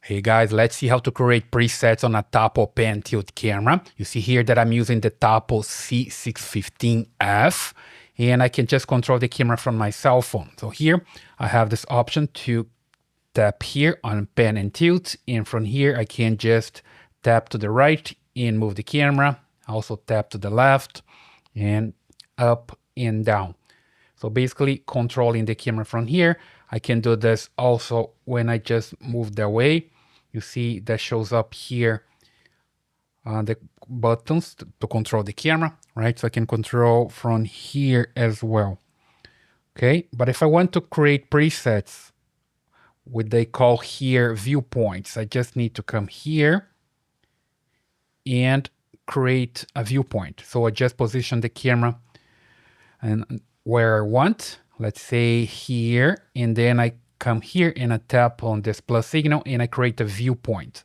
Hey guys, let's see how to create presets on a Tapo Pan tilt camera. You see here that I'm using the Tapo C615F, and I can just control the camera from my cell phone. So here I have this option to tap here on pan and tilt, and from here I can just tap to the right and move the camera. Also tap to the left and up and down. So basically controlling the camera from here. I can do this also when I just move the way. You see that shows up here the buttons to control the camera, right? So I can control from here as well. Okay, but if I want to create presets, what they call here viewpoints, I just need to come here and create a viewpoint. So I just position the camera and where I want, let's say here, and then I come here and I tap on this plus signal and I create a viewpoint,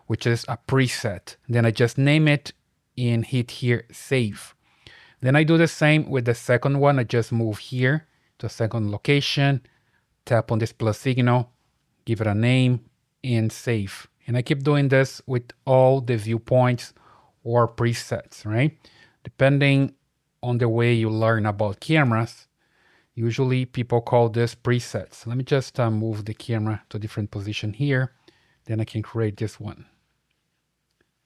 which is a preset. Then I just name it and hit here save. Then I do the same with the second one. I just move here to a second location, tap on this plus signal, give it a name and save. And I keep doing this with all the viewpoints or presets, right? Depending on the way you learn about cameras, usually people call this presets. Let me just move the camera to a different position here. Then I can create this one.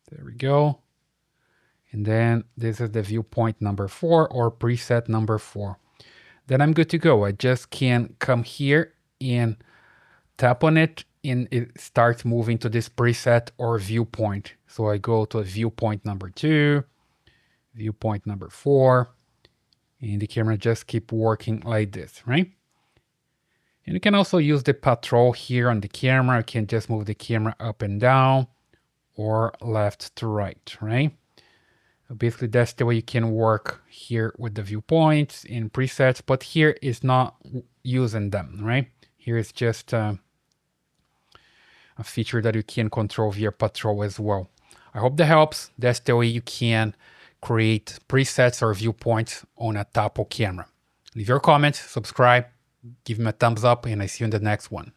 There we go. And then this is the viewpoint number 4 or preset number 4. Then I'm good to go. I just can come here and tap on it and it starts moving to this preset or viewpoint. So I go to viewpoint number 2, viewpoint number 4, and the camera just keep working like this, right? And you can also use the patrol here on the camera. You can just move the camera up and down or left to right, right? So basically that's the way you can work here with the viewpoints and presets, but here is not using them, right? Here is just a feature that you can control via patrol as well. I hope that helps. That's the way you can create presets or viewpoints on a Tapo camera. Leave your comments, subscribe, give me a thumbs up, and I see you in the next one.